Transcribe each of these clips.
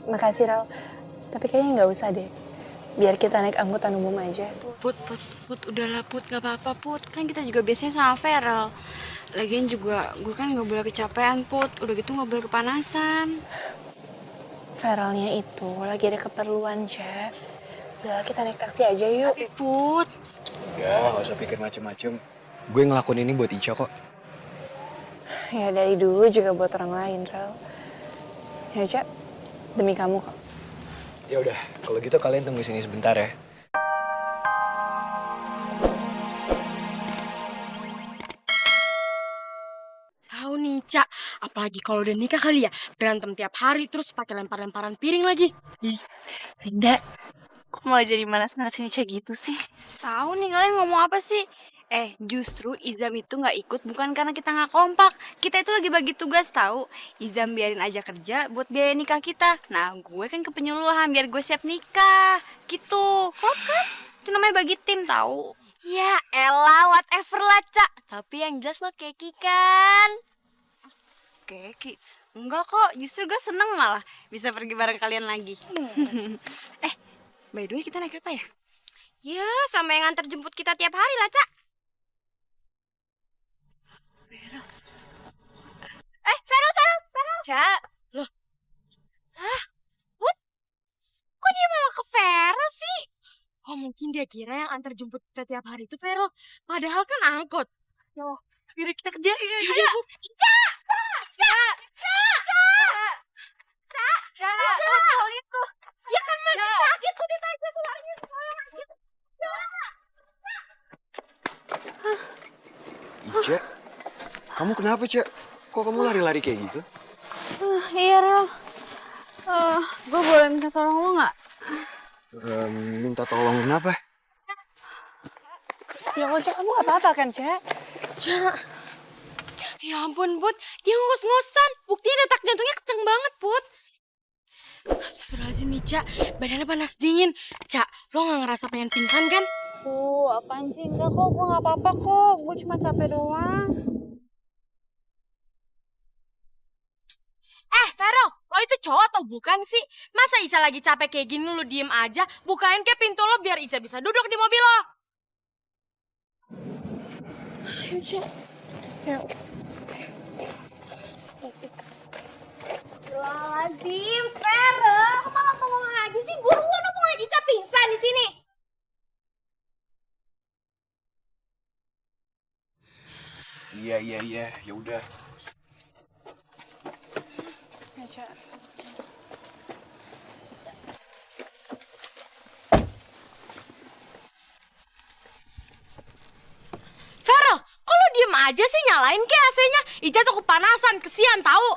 Makasih, Ral. Tapi kayaknya nggak usah deh. Biar kita naik angkutan umum aja. Put, udahlah Put, gak apa-apa Put. Kan kita juga biasanya sama Feral. Lagian juga gue kan gak boleh kecapean Put. Udah gitu gak boleh kepanasan. Feralnya itu lagi ada keperluan, Cak. Udah, kita naik taksi aja yuk. Tapi Put. Ya, gak usah pikir macem-macem. Gue ngelakuin ini buat Ica kok. Ya dari dulu juga buat orang lain, Ral. Ya, Cak. Demi kamu kok. Ya udah, kalau gitu kalian tunggu sini sebentar ya. Tahu nih, Cak. Apalagi kalau udah nikah kali ya. Berantem tiap hari, terus pakai lempar-lemparan piring lagi. Ih, Linda, kok malah jadi manas-manasin Ica gitu sih? Tahu nih kalian ngomong apa sih? Justru Izam itu nggak ikut bukan karena kita nggak kompak. Kita itu lagi bagi tugas tahu. Izam biarin aja kerja buat biaya nikah kita. Nah, gue kan ke penyuluhan biar gue siap nikah. Gitu. Klop kan? Itu namanya bagi tim tahu. Ya elah, whatever lah, Cak. Tapi yang jelas lo keki kan? Keki. Enggak kok, justru gue seneng malah bisa pergi bareng kalian lagi. By the way kita naik apa ya? Ya, sama yang antar jemput kita tiap hari lah, Cak. Feral. Cak. Loh. Hah? Put? Kok dia malah ke Feral sih? oh mungkin dia kira yang antar jemput kita tiap hari itu Vero. Padahal kan angkot. Yo, biar kita kejar. Ayo, Bu. Soal itu. Ya kan masih sakit tuh ditanya keluarnya sekolah. Ica, kamu kenapa, Cak? Kok kamu lari-lari kayak gitu? Iya, Rel. Gue boleh minta tolong lo nggak? Minta tolong kenapa? Ya Allah, Cak, kamu gak apa-apa kan, Cak? Cak. Ya ampun, Put. Dia ngos-ngosan. Buktinya detak jantungnya kenceng banget, Put. Astagfirullahaladzim nih, Cak. Badannya panas dingin. Cak, lo gak ngerasa pengen pingsan kan? Apaan sih? Enggak kok, gue nggak apa-apa kok. Gue cuma capek doang. Vero, lo itu cowok atau bukan sih? Masa Ica lagi capek kayak gini lo diem aja? Bukain ke pintu lo biar Ica bisa duduk di mobil lo. Ayo, Cak. Ayo. Lazim, Vera. Kok malah ngomong aja sih? Buruan apa ngeliat Ica pingsan di sini? Iya. Ya udah. Ya, Cak. Vero, kok lo diem aja sih nyalain ke AC-nya? Ica tuh kepanasan, kesian tahu.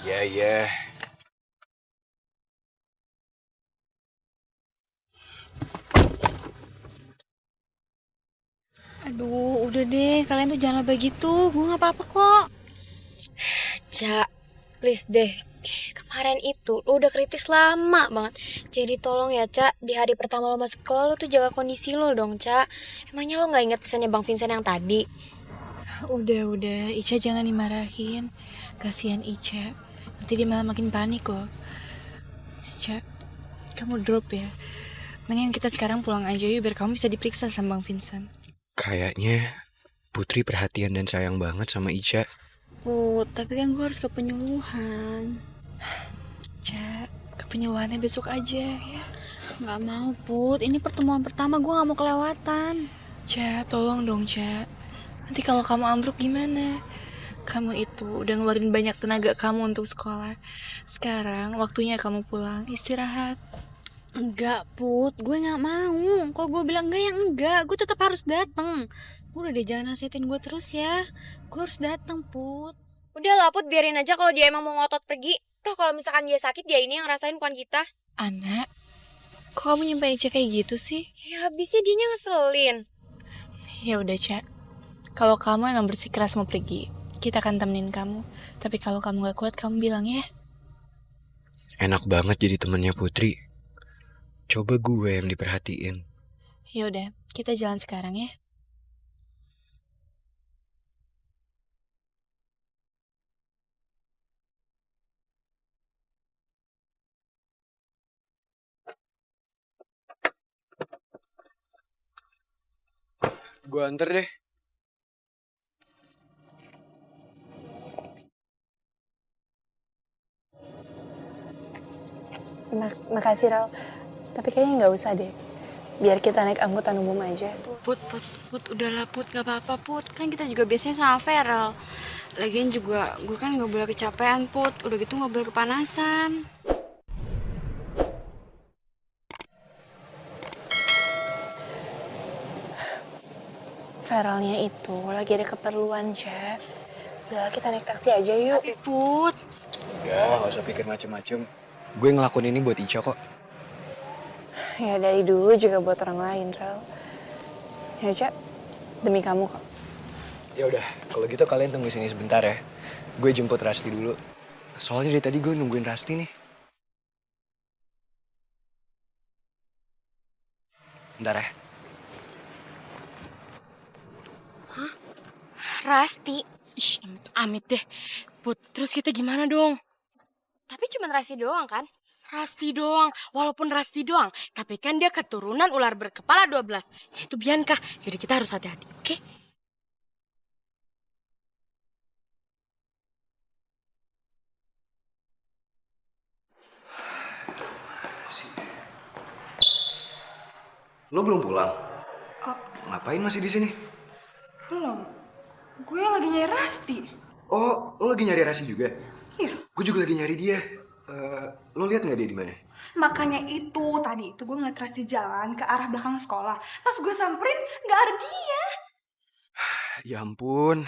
Iya. Aduh, udah deh. Kalian tuh jangan lebih gitu. Gue nggak apa-apa kok. Cak, please deh. Kemarin itu lo udah kritis lama banget. Jadi tolong ya, Cak. Di hari pertama lo masuk sekolah lo tuh jaga kondisi lo dong, Cak. Emangnya lo gak ingat pesannya Bang Vincent yang tadi? Udah. Ica jangan dimarahin. Kasihan Ica. Nanti dia malah makin panik kok. Cak, kamu drop ya. Mendingan kita sekarang pulang aja yuk biar kamu bisa diperiksa sama Bang Vincent. Kayaknya Putri perhatian dan sayang banget sama Ica. Put, tapi kan gue harus ke penyuluhan. Cak, kepenyuluhannya besok aja ya. Nggak mau, Put. Ini pertemuan pertama, gue nggak mau kelewatan. Cak, tolong dong, Cak. Nanti kalau kamu ambruk gimana? Kamu itu udah ngeluarin banyak tenaga kamu untuk sekolah. Sekarang waktunya kamu pulang, istirahat. Enggak, Put. Gue nggak mau. Kalau gue bilang enggak, ya enggak. Gue tetap harus datang. Udah deh, jangan nasihatin gue terus ya. Gue harus datang, Put. Udah lah, Put. Biarin aja kalau dia emang mau ngotot pergi. Toh kalau misalkan dia sakit, dia ini yang rasain bukan kita. Anak, kok kamu nyumpahin Ica kayak gitu sih? Ya habisnya dianya ngeselin. Ya udah, Cak. Kalau kamu emang bersikeras mau pergi, kita akan temenin kamu. Tapi kalau kamu gak kuat, kamu bilang ya. Enak banget jadi temennya Putri. Coba gue yang diperhatiin. Ya udah, kita jalan sekarang ya. Gue anter deh. Makasih, Ral. Tapi kayaknya nggak usah deh. Biar kita naik angkutan umum aja. Put, udahlah Put, gak apa-apa Put. Kan kita juga biasanya sama Feral. Lagian juga gue kan gak boleh kecapean Put. Udah gitu gak boleh kepanasan. Feralnya itu lagi ada keperluan, Cak. Udah, kita naik taksi aja yuk. Tapi Put, Udah, gak usah pikir macem-macem. Gue ngelakuin ini buat Ica kok. Ya dari dulu juga buat orang lain, Ral. Ya, Cak. Demi kamu kok. Ya udah, kalau gitu kalian tunggu sini sebentar ya. Gue jemput Rasti dulu. Soalnya dari tadi gue nungguin Rasti nih. Bentar ya. Rasti. Ih, amit deh. Put, terus kita gimana dong? Tapi cuma Rasti doang kan? Rasti doang, walaupun Rasti doang, tapi kan dia keturunan ular berkepala 12, yaitu Bianca. Jadi kita harus hati-hati, oke? Lo belum pulang? Ngapain masih di sini? Belum. Gue lagi nyari Rasti. Oh, lo lagi nyari Rasti juga? Iya. Gue juga lagi nyari dia. Lo lihat nggak dia di mana? Makanya itu tadi itu gue ngeliat Rasti jalan ke arah belakang sekolah. Pas gue samperin nggak ada dia. Ya ampun,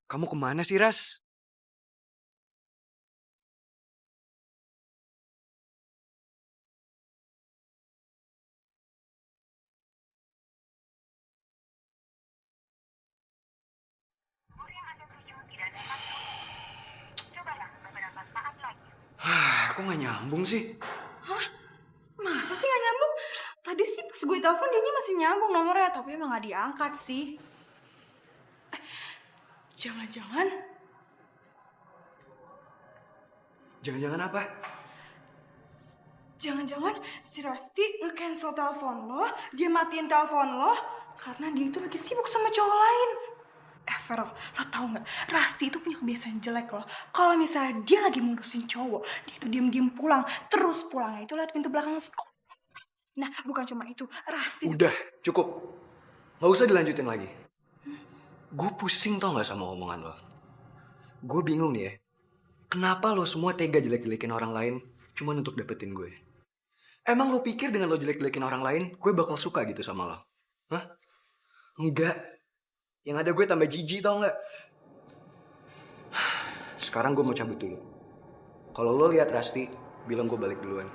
kamu kemana sih, Ras? Kok nggak nyambung sih? Masa sih nggak nyambung? Tadi sih pas gue telepon dianya masih nyambung nomornya, tapi emang nggak diangkat sih. Jangan-jangan Jangan-jangan apa? Jangan-jangan si Rasti nge-cancel telepon lo, dia matiin telepon lo karena dia itu lagi sibuk sama cowok lain. Farel, lo tau gak? Rasti itu punya kebiasaan jelek loh. Kalau misalnya dia lagi ngurusin cowok, dia itu diem-diem pulang. Terus pulangnya itu lewat pintu belakang sekolah. Nah, bukan cuma itu. Rasti... Udah, cukup. Nggak usah dilanjutin lagi. Gue pusing tau gak sama omongan lo. Gue bingung nih ya. Kenapa lo semua tega jelek-jelekin orang lain cuma untuk dapetin gue? Emang lo pikir dengan lo jelek-jelekin orang lain, gue bakal suka gitu sama lo? Hah? Enggak. Yang ada gue tambah jijik tau gak? Sekarang gue mau cabut dulu. Kalau lo lihat Rasti, bilang gue balik duluan.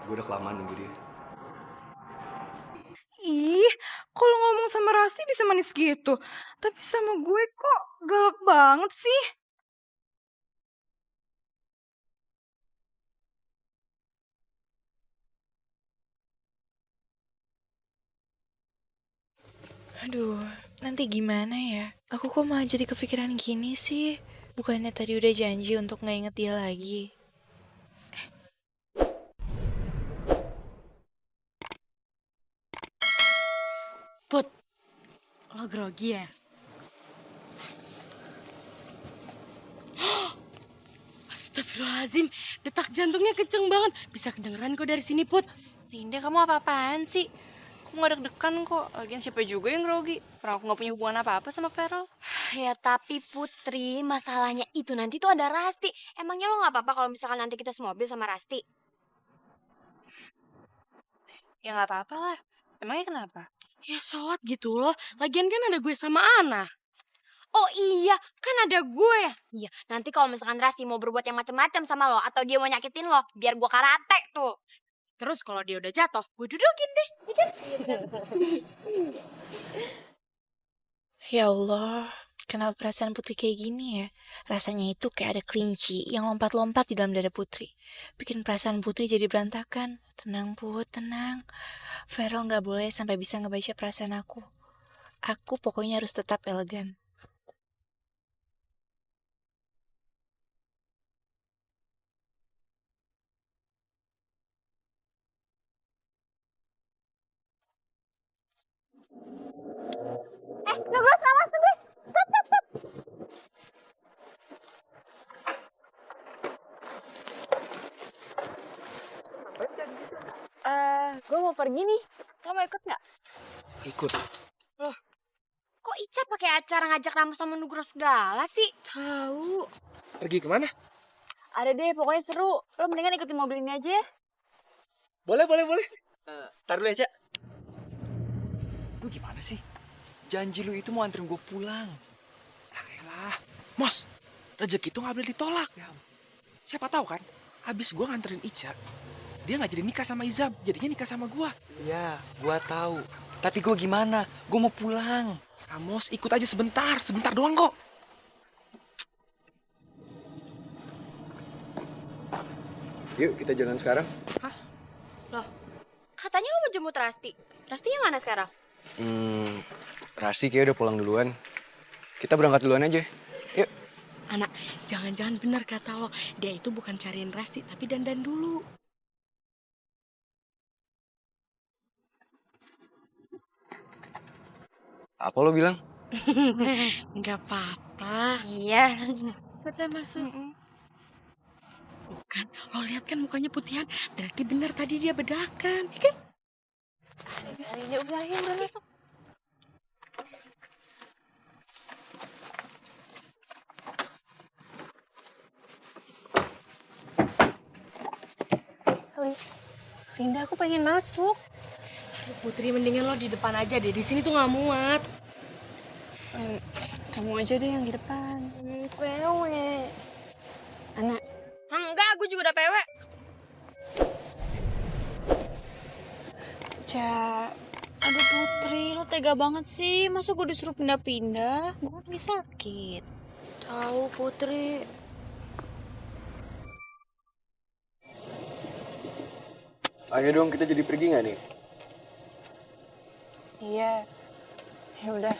Gue udah kelamaan nunggu dia. Ih, kalau ngomong sama Rasti bisa manis gitu. Tapi sama gue kok galak banget sih. Aduh, nanti gimana ya? Aku kok malah jadi kepikiran gini sih? Bukannya tadi udah janji untuk nggak inget dia lagi. Put, lo grogi ya? Astagfirullahaladzim, detak jantungnya kenceng banget. Bisa kedengeran kok dari sini, Put. Linda, kamu apa-apaan sih? Aku nggak deg-degan kok. Lagian siapa juga yang grogi? Orang aku nggak punya hubungan apa-apa sama Feral. Ya tapi Putri, masalahnya itu nanti tuh ada Rasti. Emangnya lo nggak apa-apa kalau misalkan nanti kita semobil sama Rasti? Ya nggak apa-apa lah. Emangnya kenapa? Ya soat gitu loh. Lagian kan ada gue sama Ana. Oh iya, kan ada gue. Iya, nanti kalau misalkan Rasti mau berbuat yang macam-macam sama lo atau dia mau nyakitin lo, biar gue karate tuh. Terus kalau dia udah jatuh, gue dudukin deh. Ya kan? Ya Allah, kenapa perasaan Putri kayak gini ya? Rasanya itu kayak ada kelinci yang lompat-lompat di dalam dada Putri. Bikin perasaan Putri jadi berantakan. Tenang Put, tenang. Feral gak boleh sampai bisa ngebaca perasaan aku. Aku pokoknya harus tetap elegan. Nugras, awas, Nugras. Stop, stop, stop. Gue mau pergi nih. Lo mau ikut nggak? Ikut. Kok Ica pakai acara ngajak Ramos sama Nugros segala sih? Tahu. Pergi kemana? Ada deh, pokoknya seru. Lo mendingan ikutin mobil ini aja ya. Boleh. Taruh dulu ya, Cak. Lu gimana sih? Janji lu itu mau anterin gue pulang. Yaelah. Mos, rezeki itu gak boleh ditolak. Siapa tahu kan, abis gue nganterin Ica, dia gak jadi nikah sama Izam, jadinya nikah sama gue. Ya, gue tahu. Tapi gue gimana? Gue mau pulang. Ramos, ikut aja sebentar doang kok. Yuk, kita jalan sekarang. Katanya lo mau jemput Rasti. Rastinya mana sekarang? Rasti kayak udah pulang duluan. Kita berangkat duluan aja. Yuk. Anak, jangan-jangan benar kata lo. Dia itu bukan cariin Rasti, tapi dandan dulu. Apa lo bilang? Nggak apa-apa. Iya. Sudah masuk. Bukan, lo lihat kan mukanya putihan. Berarti benar tadi dia bedakan, ya kan? Udah masuk. Linda, aku pengen masuk. Putri, mendingan lo di depan aja deh. Di sini tuh nggak muat. Kamu aja deh yang di depan. Pewe. Anak, Enggak, gue juga udah pewe. Aduh Putri, lo tega banget sih. Masa gue disuruh pindah-pindah? Gue kan lagi sakit. Tahu Putri. Ayo dong, kita jadi pergi nggak nih? Iya. Ya udah.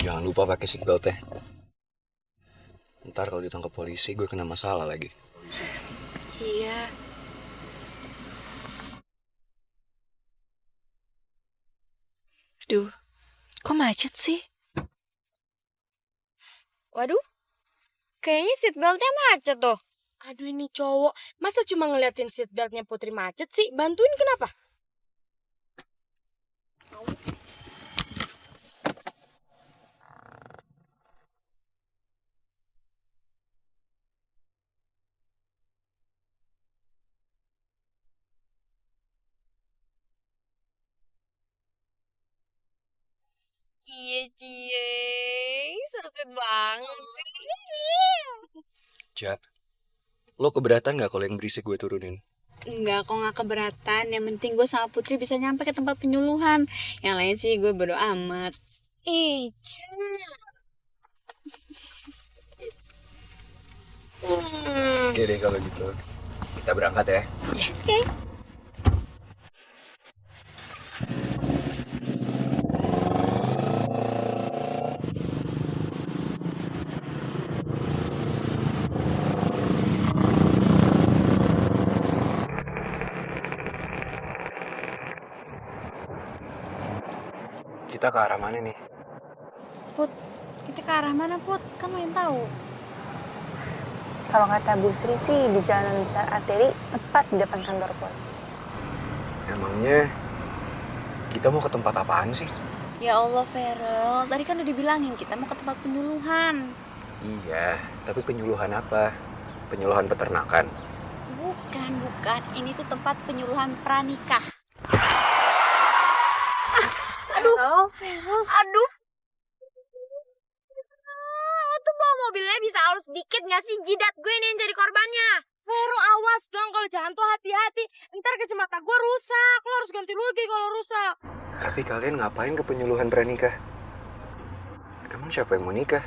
Jangan lupa pakai seatbelt ya. Ntar kalau ditangkap polisi, gue kena masalah lagi. Iya. Duh, kok macet sih? Waduh, kayaknya seatbeltnya macet tuh. Aduh ini cowok, masa cuma ngeliatin seatbeltnya Putri macet sih? Bantuin kenapa? Cie, so sweet banget sih. Ja, lo keberatan nggak kalau yang berisik gue turunin? Enggak, kok nggak keberatan. Yang penting gue sama Putri bisa nyampe ke tempat penyuluhan. Yang lain sih gue bodo amat. Ica. Oke deh kalau gitu. Kita berangkat ya. Kita ke arah mana nih? Put, kita ke arah mana Put? Kamu yang tahu. Kalau kata Bu Sri sih di Jalan Besar Arteri, tepat di depan kantor pos. Emangnya kita mau ke tempat apaan sih? Ya Allah, Feral. Tadi kan udah dibilangin kita mau ke tempat penyuluhan. Iya, tapi penyuluhan apa? Penyuluhan peternakan. Bukan. Ini tuh tempat penyuluhan pranikah. Aduh, Vero. Aduh. Lo tuh bawa mobilnya bisa halus dikit gak sih? Jidat gue nih yang jadi korbannya. Vero, awas dong kalau jalan tuh hati-hati. Ntar kacamata gue rusak. Lo harus ganti rugi kalau rusak. Tapi kalian ngapain ke penyuluhan pranikah? Emang siapa yang mau nikah?